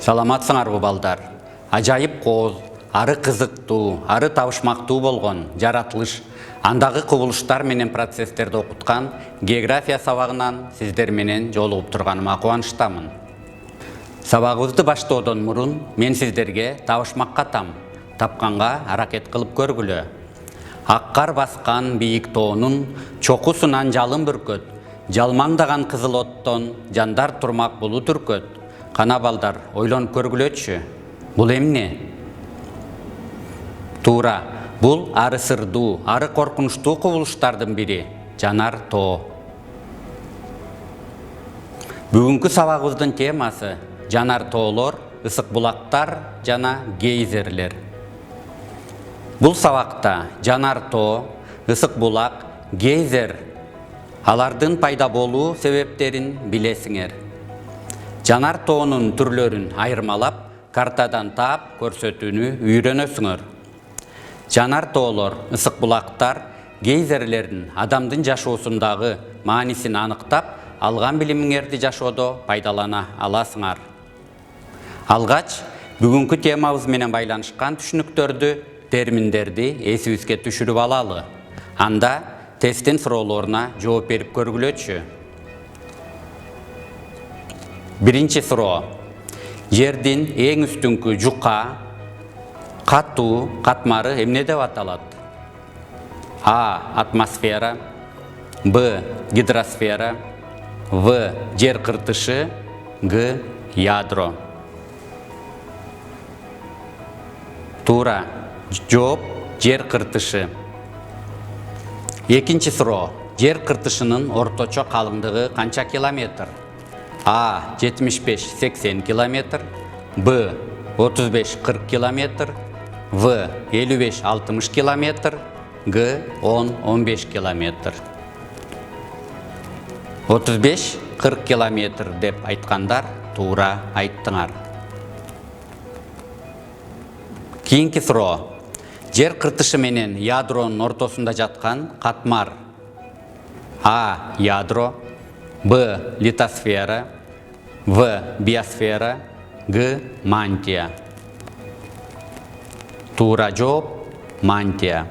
Саламатсыңарбы балдар. Ажайып кооз, ары кызыктуу, ары табышмактуу болгон жаратылыш, андагы кубулуштар менен процесстерди окуткан география сабагынан сиздер менен жолугуп турганыма кубанычтамын. Сабагыбызды баштоодон мурун мен сиздерге табышмакка тапканга аракет кылып көргүлө. Аккар баскан бийик тоонун чокусунан жалын бүркөт, жалмаңдаган кызыл оттон жандар турмак булуу түркөт. Кана балдар, ойлонуп көргүлөчү. Бул эмне? Туура, бул ары сырдуу, ары коркунучтуу кубулуштардын бири — жанар тоо. Бүгүнкү сабагыбыздын темасы жанар тоолор, ысык булактар жана гейзерлер. Бул сабакта жанар тоо, ысык булак, гейзер алардын пайда болуу себептерин билесиңер. Жанар тоонун түрлөрүн айырмалап, картадан таап көрсөтүүнү үйрөнөсүңөр. Жанар тоолор, ысык булактар, гейзерлердин адамдын жашоосундагы маанисин аныктап, алган билимиңерди жашоодо пайдалана аласыңар. Алгач, бүгүнкү темабыз менен байланышкан түшүнүктөрдү, терминдерди эсибизге түшүрүп алалы. Анда тесттин суроолоруна жооп берип көргүлөчү. Биринчи суроо. Жердин эң үстүңкү жука, катуу катмары эмне деп аталат? А. Атмосфера, Б. Гидросфера, В. Жер кыртышы, Г. Ядро. Туура. Жооп жер кыртышы. Экинчи суроо. Жер кыртышынын орточо калыңдыгы канча километр? А. 75-80 километр, Б. 35-40 километр, В. 55-60 километр, Г. 10-15 километр. 35-40 километр деп айткандар туура айттыңар. Кийинки суроо. Жер кыртышы менен ядронун ортосунда жаткан катмар. А. Ядро, Б. Литосфера, В. Биосфера, Г. Мантия. Туура жооп мантия.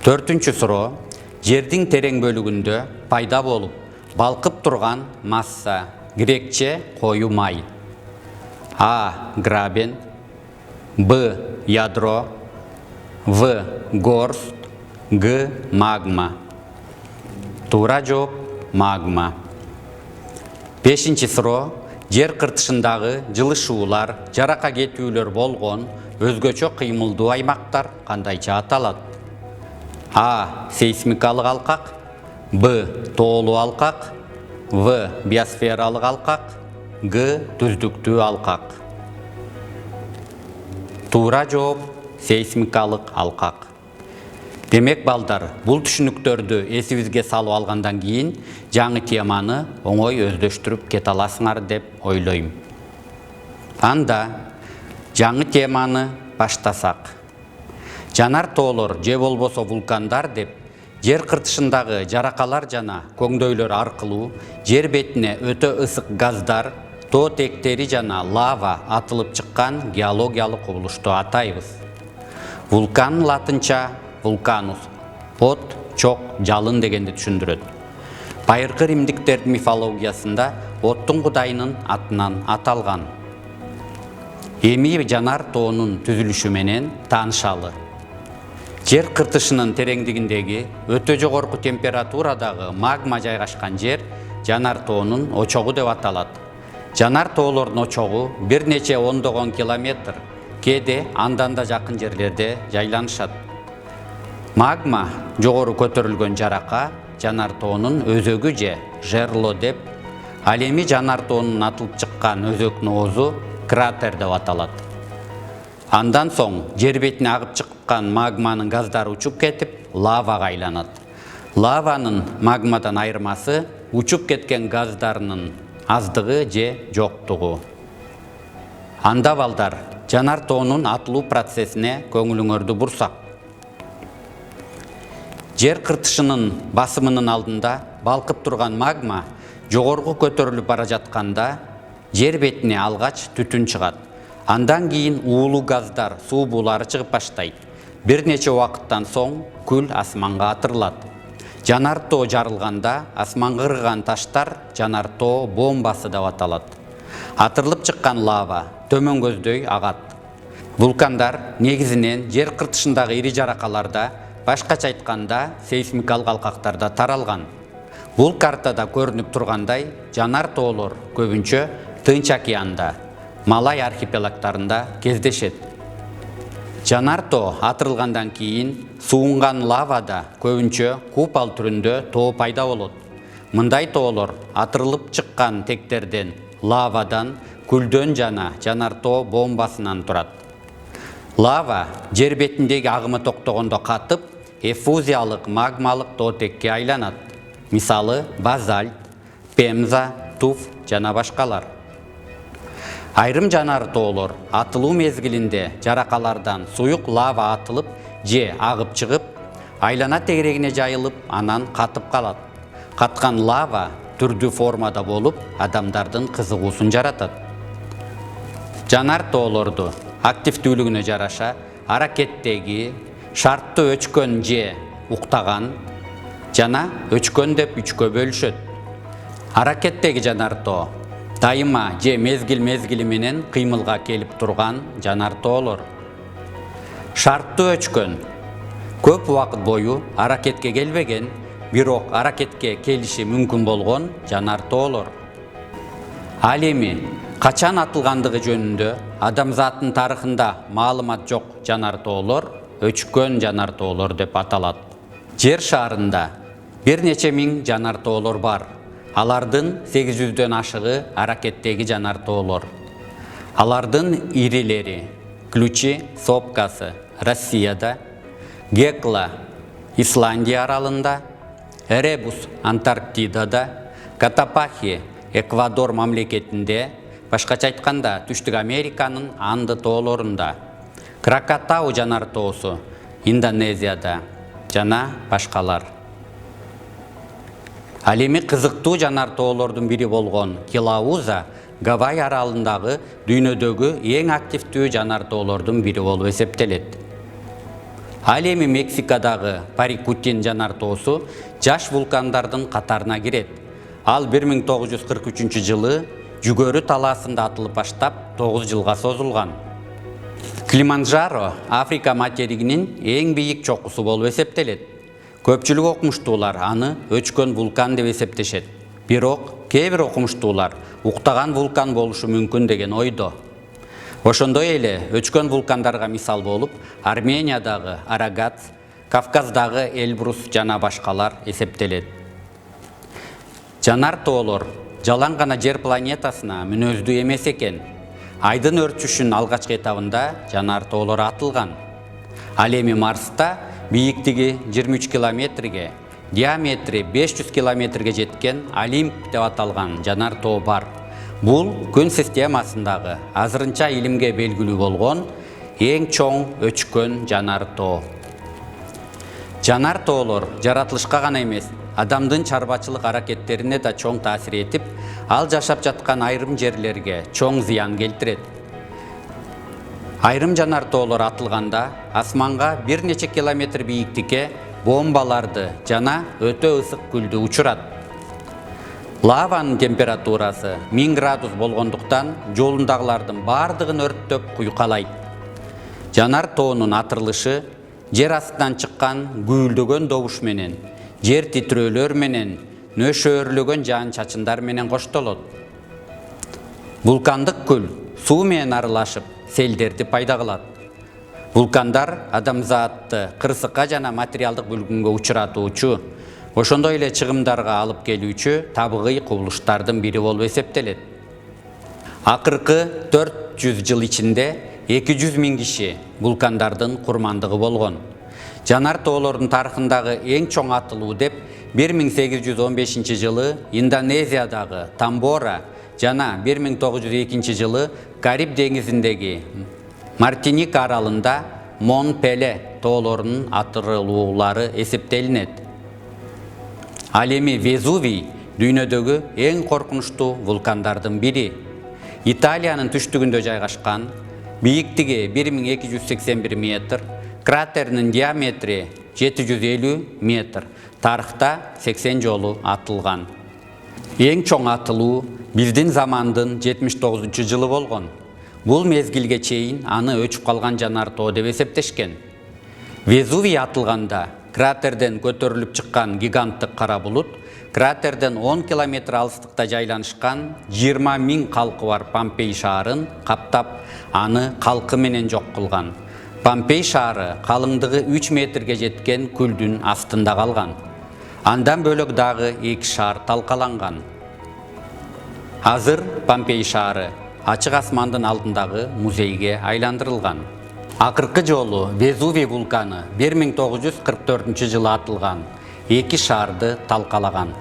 Төртүнчү суроо. Жердин терең бөлүгүндө пайда болуп, балкып турган масса, грекче кою май. А. Грабен, Б. Ядро, В. Горст, Г. Магма. Туура жооп магма. Бешинчи суроо. Жер кыртышындагы жылышуулар, жарака кетүүлөр болгон өзгөчө кыймылдуу аймактар кандайча аталат? А. Сейсмикалык алкак, Б. Тоолуу алкак, В. Биосфералык алкак, Г. Түздүктүү алкак. Туура жооп сейсмикалык алкак. Демек балдар, бул түшүнүктөрдү эсибизге салып алгандан кийин жаңы теманы оңой өздөштүрүп кете аласыңар деп ойлойм. Анда жаңы теманы баштасак. Жанар тоолор же болбосо вулкандар деп жер кыртышындагы жаракалар жана көңдөйлөр аркылуу жер бетине өтө ысык газдар, тоо тектери жана лава атылып чыккан геологиялык кубулушту атайбыз. Вулкан латынча вулканус, от, чок, жалын дегенди түшүндүрөт. Байыркы римдиктердин мифологиясында оттун кудайынын атынан аталган. Эми жанар тоонун түзүлүшү менен таанышалы. Жер кыртышынын тереңдигиндеги өтө жогорку температурадагы магма жайгашкан жер жанар тоонун очогу деп аталат. Жанар тоолордун очогу бир нече ондогон километр, кээде андан да жакын жерлерде жайланышат. Магма жогору көтөрүлгөн жарака жанар тоонун өзөгү же жерло деп, ал эми жанар тоонун атылып чыккан өзөктүн оозу кратер деп аталат. Андан соң жер бетине агып чыккан магманын газдары учуп кетип, лавага айланат. Лаванын магмадан айырмасы учуп кеткен газдарынын аздыгы же жоктугу. Анда балдар, жанар тоонун атылуу процессине көңүлүңөрдү бурсак. Жер кыртышынын басымынын алдында балкып турган магма жогорку көтөрүлүп бара жатканда Жер бетине алгач түтүн чыгат. Андан кийин уулуу газдар, суу булары чыгып баштайт. Бир нече убакыттан соң күл асманга атырылат. Жанар тоо жарылганда асманга ыргыган таштар жанар тоо бомбасы деп аталат. Атырылып чыккан лава төмөн көздөй агат. Вулкандар негизинен жер кыртышындагы ири жаракаларда, башкача айтканда сейсмикалык алкактарда таралган. Бул картада көрүнүп тургандай, жанар тоолор көбүнчө Тынч океанда, Малай архипелагдарында кездешет. Жанар тоо атырылгандан кийин суунган лавада көбүнчө купол түрүндө тоо пайда болот. Мындай тоолор атырылып чыккан тектерден, лавадан, күлдөн жана жанар тоо бомбасынан турат. Лава жер бетиндеги агымы токтогондо катып, эффузиялык магмалык тоотекке айланат. Мисалы базальт, пемза, туф жана башкалар. Айрым жанар тоолор атылуу мезгилинде жаракалардан суюк лава атылып же агып чыгып, айлана тегерегине жайылып, анан катып калат. Каткан лава түрдүү формада болуп, адамдардын кызыгуусун жаратат. Жанар тоолорду активдүүлүгүнө жараша аракеттеги, шарттуу өчкөн же уктаган жана өчкөн деп үчкө бөлүшөт. Аракеттеги жанар тоо дайыма же мезгил менен кыймылга келип турган жанар тоолор. Шарттуу өчкөн көп убакыт бою аракетке келбеген, бирок аракетке келиши мүмкүн болгон жанар тоолор. Ал эми качан атылгандыгы жөнүндө адамзаттын тарыхында маалымат жок жанар тоолор өчкөн жанар тоолор деп аталат. Жер шарында бир нече миң жанар тоолор бар. Алардын 800дөн ашыгы аракеттеги жанар тоолор. Алардын ирилери Ключи сопкасы Россияда, Гекла Исландия аралында, Эребус Антарктидада, Катапахи Эквадор мамлекетинде, башкача айтканда Түштүк Американын Анды тоолорунда, Кракатау жанар тоосу Индонезияда жана башкалар. Ал эми кызыктуу жанар тоолордун бири болгон Килауза Гавай аралындагы дүйнөдөгү эң активдүү жанар тоолордун бири болуп эсептелет. Ал эми Мексикадагы Парикутин жанар тоосу жаш вулкандардын катарына кирет. Ал 1943 жылы Жүгөрү талаасында атылып баштап 9 жылга созулган. Килиманджаро Африка материгинин эң бийик чокусу болуп эсептелет. Көпчүлүк окумуштуулар аны өчкөн вулкан деп эсептешет. Бирок кээ бир окумуштуулар уктаган вулкан болушу мүмкүн деген ойдо. Ошондой эле өчкөн вулкандарга мисал болуп Армениядагы Арагац, Кавказдагы Эльбрус жана башкалар эсептелет. Жанар тоолор жалаң гана жер планетасына мүнөздүү эмес экен. Айдын өрчүшүнүн алгачкы этабында жанар тоолор атылган. Ал эми Марста бийиктиги 23 километрге, диаметри 500 километрге жеткен Олимп деп аталган жанар тоо бар. Бул күн системасындагы азырынча илимге белгилүү болгон эң чоң өчкөн жанар тоо. Жанар тоолор жаратылышка гана эмес, адамдын чарбачылык аракеттерине да чоң таасир этип, ал жашап жаткан айрым жерлерге чоң зыян келтирет. Айрым жанар тоолор атылганда асманга бир нече километр бийиктикке бомбаларды жана өтө ысык күлдү учурат. Лаванын температурасы 1000 градус болгондуктан жолундагылардын бардыгын өрттөп куйкалайт. Жанар тоонун атырылышы жер астынан чыккан гүйлдөгөн добуш менен, жер титирөөлөр менен, нөшөөрлөгөн жаан чачындар менен коштолот. Вулкандык күл суу менен аралашып селдерди пайда кылат. Вулкандар адамзатты кырсыкка жана материалдык бүлгүнгө учуратуучу, ошондой эле чыгымдарга алып келүүчү табигый кубулуштардын бири болуп эсептелет. Акыркы 400 жыл ичинде 200 000 киши вулкандардын курмандыгы болгон. Жанар тоолордун тарыхындагы эң чоң атылуу деп 1815 жылы Индонезиядагы Тамбора жана 1902 жылы Кариб деңизиндеги Мартиника аралында Монпеле тоолорунун атырылуулары эсептелинет. Ал эми Везувий дүйнөдөгү эң коркунучтуу вулкандардын бири. Италиянын түштүгүндө жайгашкан, бийиктиги 1281 метр, кратеринин диаметри 750 метр, тарыхта 80 жолу атылган. Эң чоң атылуу биздин замандын 79-жылы болгон. Бул мезгилге чейин аны өчүп калган жанар тоо деп эсептешкен. Везувий атылганда кратерден көтөрүлүп чыккан гиганттык кара булут кратерден 10 километр алыстыкта жайланышкан 20 000 калкы бар Помпей шаарын каптап, аны калкы менен жок кылган. Помпей шаары калыңдыгы 3 метрге жеткен күлдүн астында калган. Андан бөлөк дагы 2 шаар талкаланган. Азыр Помпей шаары ачык асмандын алдындагы музейге айландырылган. Акыркы жолу Везувий вулканы 1944-жылы атылган. 2 шаарды талкалаган.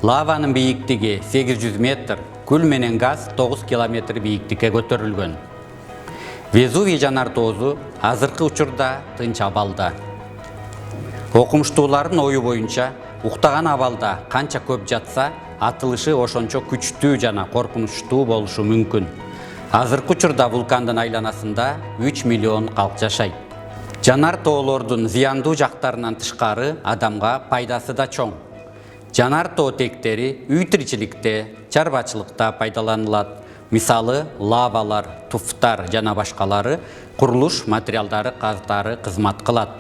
Лаванын бийиктиги 800 метр, күл менен газ 9 километр бийиктикке көтөрүлгөн. Везувий жанар тоозу азыркы учурда тынч абалда. Окумуштуулардын ою боюнча, уктаган абалда канча көп жатса, атылышы ошончо күчтүү жана коркунучтуу болушу мүмкүн. Азыркы учурда вулкандын айланасында 3 миллион калк жашайт. Жанар тоолордун зыяндуу жактарынан тышкары адамга пайдасы да чоң. Жанар тоо тектери үй тиричиликте, чарбачылыкта пайдаланылат. Мисалы, лавалар, туфтар жана башкалары курулуш материалдары каздары кызмат кылат.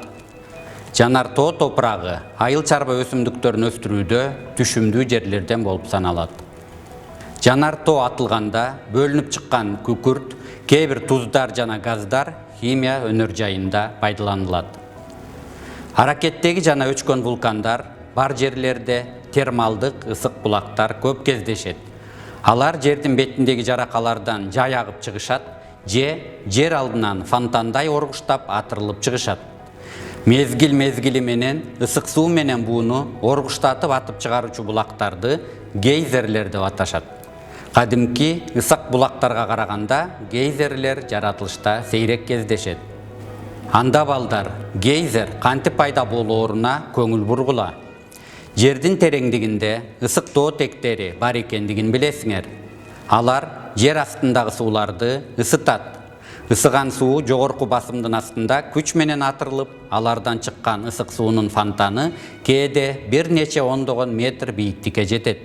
Жанар тоо топурагы айыл чарба өсүмдүктөрүн өстүрүүдө түшүмдүү жерлерден болуп саналат. Жанар тоо атылганда бөлүнүп чыккан күкүрт, кээ бир туздар жана газдар химия өнөр жайында пайдаланылат. Аракеттеги жана өчкөн вулкандар бар жерлерде термалдык ысык булактар көп кездешет. Алар жердин бетиндеги жаракалардан жай агып чыгышат, жер алдынан фонтандай оргуштап атырылып чыгышат. Мезгил менен ысык суу менен бууну оргуштатып атып чыгаруучу булактарды гейзерлер деп аташат. Кадимки ысак булактарга караганда гейзерлер жаратылышта сейрек кездешет. Анда балдар, гейзер кантип пайда болооруна көңүл бургула. Жердин тереңдигинде ысык тоо тектери бар экендигин билесиңер. Алар жер астындагы сууларды ысытат. Isıgan suu жогорку басымдын астында күч менен атырылып, алардан чыккан ысык суунун фонтаны кээде бир нече ондогон метр бийиктикке жетет.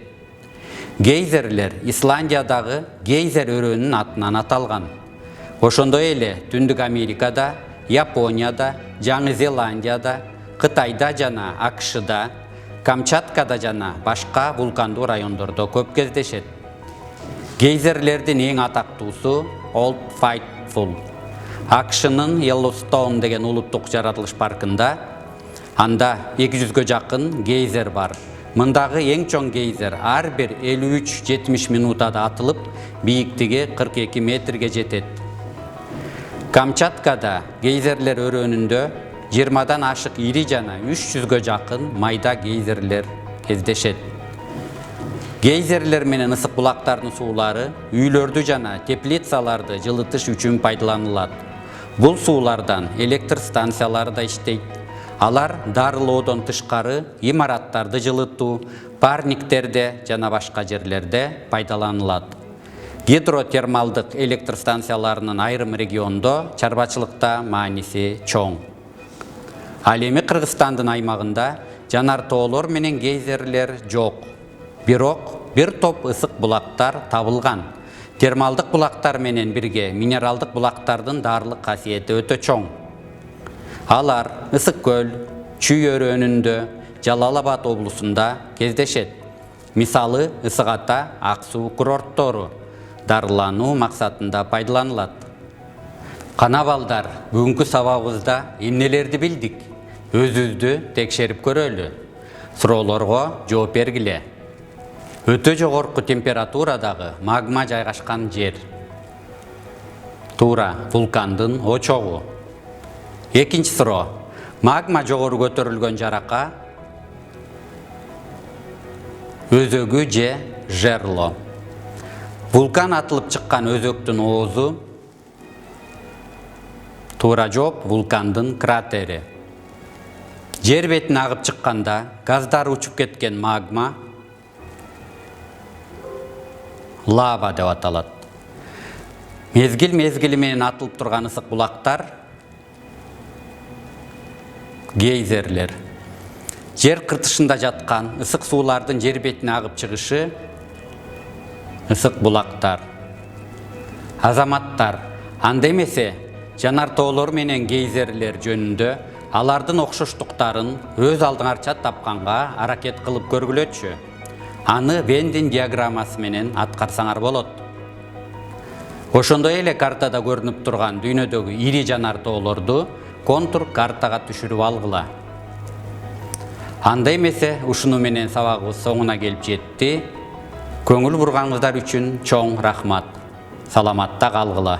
Гейзерлер Исландиядагы гейзер өрөөнүнүн атынан аталган. Ошондой эле Түндүк Америкада, Японияда, Жаңы Зеландияда, Кытайда жана АКШда, Камчаткада жана башка вулкандуу райондордо көп кездешет. Гейзерлердин эң атактуусу Old Faithful. АКШнын Yellowstone деген улуттук жаратылыш паркында анда 200-гө жакын гейзер бар. Мындагы эң чоң гейзер ар бир 53-70 минутада атылып, бийиктиги 42 метрге жетет. Камчаткада гейзерлер өрөөнүндө 20-дан ашык ири жана 300-гө жакын майда гейзерлер кездешет. Гейзерлер менен ысык булактардын суулары үйлөрдү жана теплицаларды жылытыш үчүн пайдаланылат. Бул суулардан электр станциялары да иштейт. Алар дарылоодон тышкары имараттарды жылытуу, парниктерде жана башка жерлерде пайдаланылат. Гидротермалдык электр станцияларынын айрым региондо чарбачылыкта мааниси чоң. Ал эми Кыргызстандын аймагында жанар тоолор менен гейзерлер жок. Бирок бир топ ысык булактар табылган. Термалдык булактар менен бирге минералдык булактардын дарылык касиети өтө чоң. Алар Ысык көл, Чүй өрөөнүндө, Жалал-Абад облусунда кездешет. Мисалы Ысык Ата, Ак суу курорттору дарылануу максатында пайдаланылат. Кана балдар, бүгүнкү сабагыбызда эмнелерди билдик? Өзүбүздү текшерип көрөлү. Суроолорго жооп бергиле. Өтө жогорку температурадагы магма жайгашкан жер. Туура, вулкандын очогу. Экинчи суроо. Магма жогору көтөрүлгөн жарака өзөгү же жерло. Вулкан атылып чыккан өзөктүн оозу. Туура жооп, вулкандын кратери. Жер бетине агып чыкканда газдар учуп кеткен магма лава деп аталат. Mezgil менен атылып турган ысык булактар гейзерлер. Жер кыртышында жаткан ысык суулардын жер бетине агып чыгышы ысык булактар. Азаматтар, анда эмесе жанар тоолор менен гейзерлер жөнүндө алардын окшоштуктарын өз алдыңарча тапканга аракет кылып көргүлөчү. Аны Вендин диаграммасы менен аткарсаңар болот. Ошондой эле картада көрүнүп турган дүйнөдөгү ири жанар тоолорду контур картага түшүрүп алгыла. Анда эмесе ушуну менен сабагыбыз соңуна келип жетти. Көңүл бурганыңыздар үчүн чоң рахмат. Саламатта калгыла.